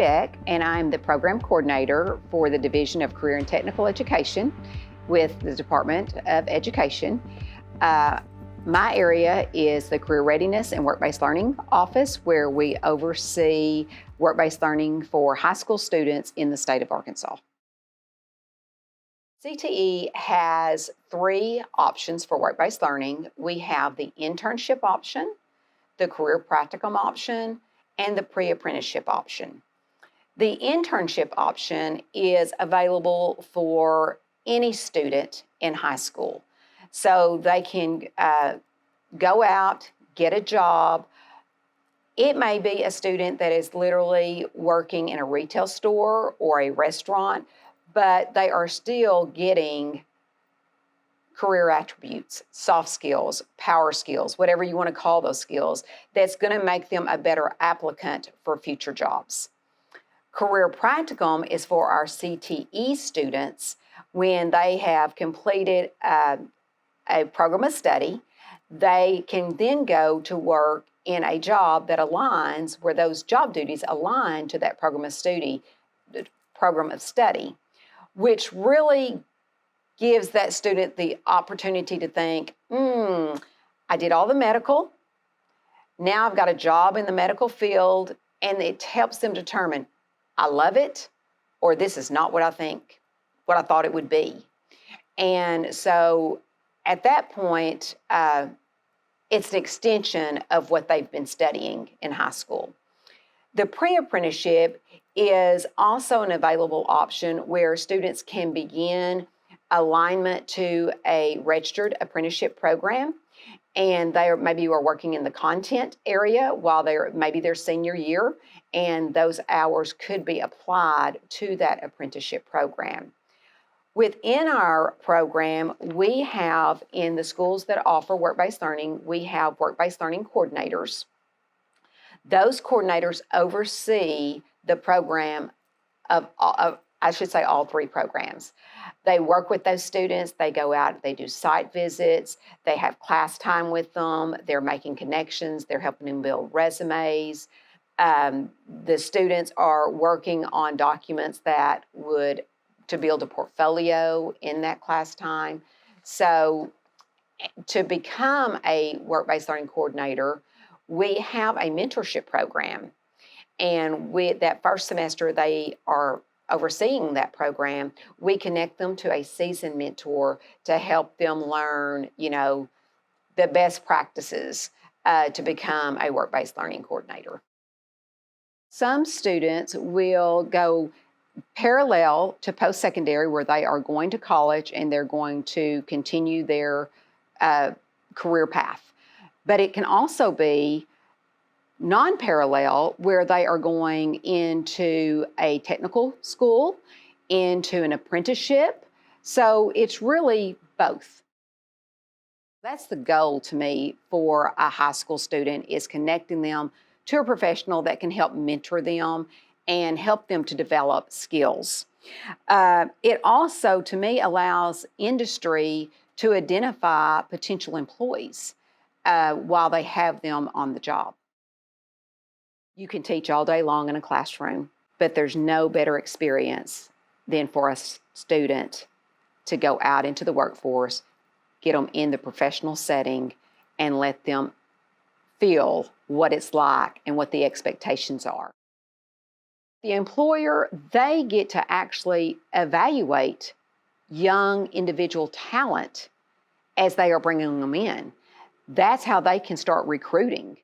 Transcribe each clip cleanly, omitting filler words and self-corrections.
Beck, and I'm the Program Coordinator for the Division of Career and Technical Education with the Department of Education. My area is the Career Readiness and Work-Based Learning Office, where we oversee work-based learning for high school students in the state of Arkansas. CTE has 3 options for work-based learning. We have the Internship Option, the Career Practicum Option, and the Pre-Apprenticeship Option. The Internship Option is available for any student in high school. So they can go out, get a job. It may be a student that is literally working in a retail store or a restaurant, but they are still getting career attributes, soft skills, power skills, whatever you want to call those skills, that's going to make them a better applicant for future jobs. Career Practicum is for our CTE students when they have completed a program of study. They can then go to work in a job that aligns, where those job duties align to that program of study, which really gives that student the opportunity to think, I did all the medical, now I've got a job in the medical field, and it helps them determine, I love it, or this is not what I thought it would be. And so at that point, it's an extension of what they've been studying in high school. The pre-apprenticeship is also an available option where students can begin alignment to a registered apprenticeship program, and they maybe are working in the content area while they're maybe their senior year, and those hours could be applied to that apprenticeship program. Within our program, we have, in the schools that offer work-based learning, we have work-based learning coordinators. Those coordinators oversee the program of I should say all 3 programs. They work with those students, they go out, they do site visits, they have class time with them, they're making connections, they're helping them build resumes. The students are working on documents that would to build a portfolio in that class time. So to become a work-based learning coordinator, we have a mentorship program. And with that first semester they are overseeing that program, we connect them to a seasoned mentor to help them learn, the best practices to become a work-based learning coordinator. Some students will go parallel to post-secondary, where they are going to college and they're going to continue their career path. But it can also be non-parallel, where they are going into a technical school, into an apprenticeship. So it's really both. That's the goal to me for a high school student, is connecting them to a professional that can help mentor them and help them to develop skills. It also, to me, allows industry to identify potential employees while they have them on the job. You can teach all day long in a classroom, but there's no better experience than for a student to go out into the workforce, get them in the professional setting, and let them feel what it's like and what the expectations are. The employer, they get to actually evaluate young individual talent as they are bringing them in. That's how they can start recruiting.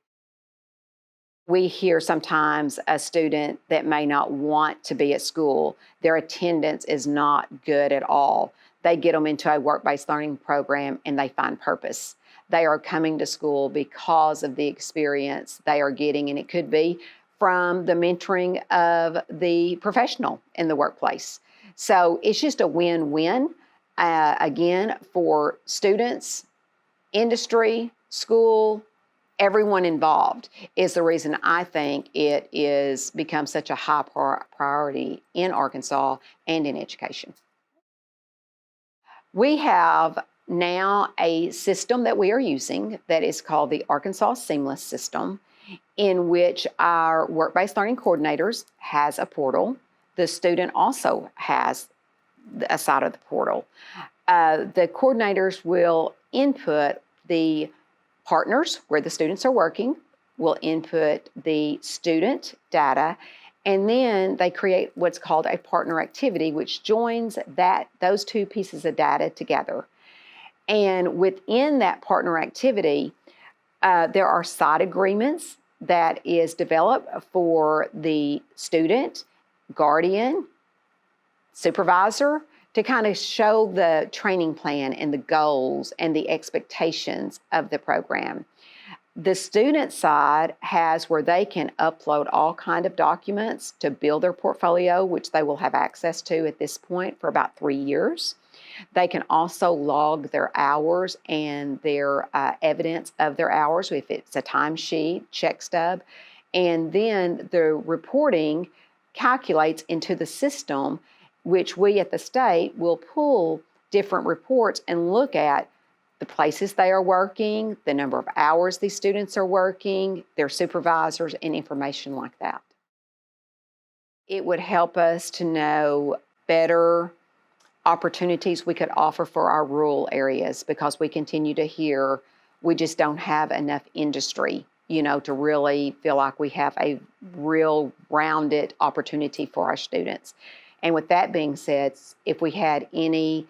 We hear sometimes a student that may not want to be at school, their attendance is not good at all. They get them into a work-based learning program and they find purpose. They are coming to school because of the experience they are getting, and it could be from the mentoring of the professional in the workplace. So it's just a win-win, again, for students, industry, school, everyone involved, is the reason I think it is become such a high priority in Arkansas and in education. We have now a system that we are using that is called the Arkansas Seamless System. in which our work-based learning coordinators has a portal. The student also has a side of the portal. The coordinators will input the partners where the students are working, will input the student data, and then they create what's called a partner activity, which joins those two pieces of data together. And within that partner activity, there are side agreements that is developed for the student, guardian, supervisor, to kind of show the training plan and the goals and the expectations of the program. The student side has where they can upload all kind of documents to build their portfolio, which they will have access to at this point for about 3 years. They can also log their hours and their evidence of their hours, if it's a timesheet, check stub, and then the reporting calculates into the system, which we at the state will pull different reports and look at the places they are working, the number of hours these students are working, their supervisors, and information like that. It would help us to know better opportunities we could offer for our rural areas, because we continue to hear we just don't have enough industry, to really feel like we have a real rounded opportunity for our students. And with that being said, if we had any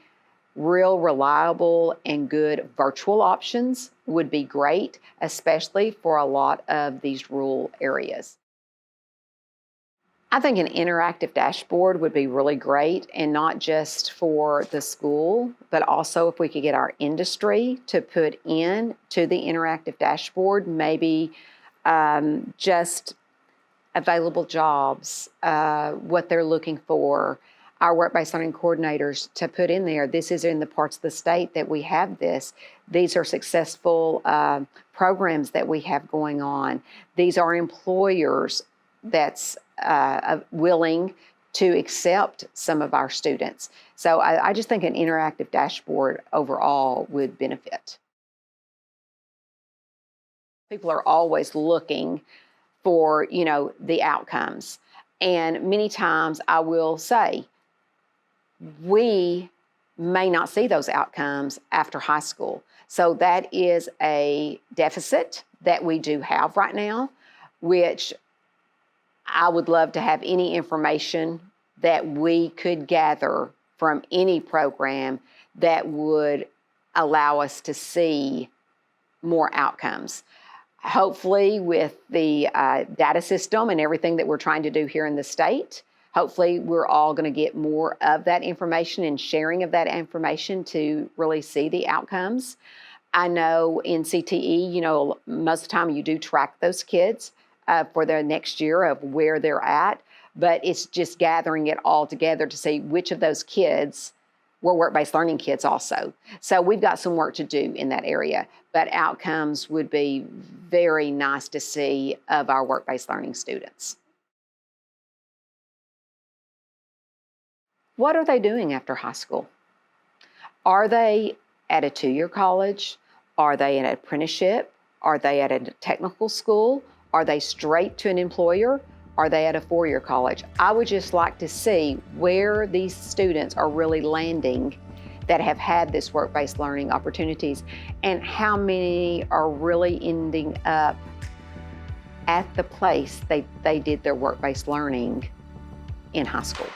real reliable and good virtual options would be great, especially for a lot of these rural areas. I think an interactive dashboard would be really great, and not just for the school, but also if we could get our industry to put in to the interactive dashboard, maybe just available jobs, what they're looking for, our work-based learning coordinators to put in there. This is in the parts of the state that we have this. These are successful programs that we have going on. These are employers that's willing to accept some of our students. So I just think an interactive dashboard overall would benefit. People are always looking for, the outcomes. And many times I will say, we may not see those outcomes after high school. So that is a deficit that we do have right now, which I would love to have any information that we could gather from any program that would allow us to see more outcomes. Hopefully with the data system and everything that we're trying to do here in the state, hopefully we're all going to get more of that information and sharing of that information to really see the outcomes. I know in CTE, most of the time you do track those kids for the next year of where they're at, but it's just gathering it all together to see which of those kids were work-based learning kids also. So we've got some work to do in that area, but outcomes would be very nice to see of our work-based learning students. What are they doing after high school? Are they at a 2-year college? Are they in an apprenticeship? Are they at a technical school? Are they straight to an employer? Are they at a 4-year college? I would just like to see where these students are really landing that have had this work-based learning opportunities, and how many are really ending up at the place they did their work-based learning in high school.